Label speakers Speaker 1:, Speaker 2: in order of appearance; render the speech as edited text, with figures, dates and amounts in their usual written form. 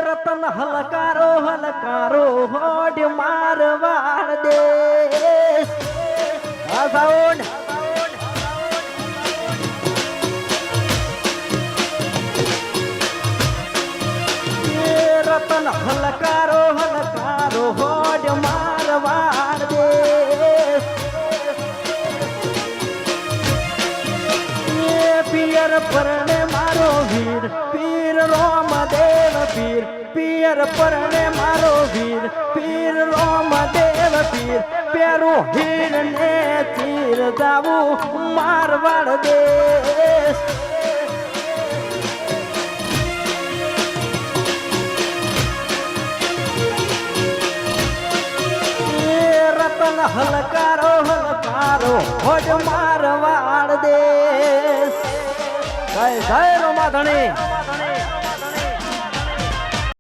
Speaker 1: રતન હલકારો હલકારો હોડ મારવાડ દે sound Ratan હલકારો હલકારો હોડ Marwar દે પિયર પરણે મારો વીર પીર રોમદેવ પીર પિયર પરણે મારો વીર પીર રોમદેવ પીર પેરું હીર ને તીર દાવું મારવાડ દેશ રતન હલકારો હલકારો હોજ મારવાડ દેશ જય જય રોમા ધણી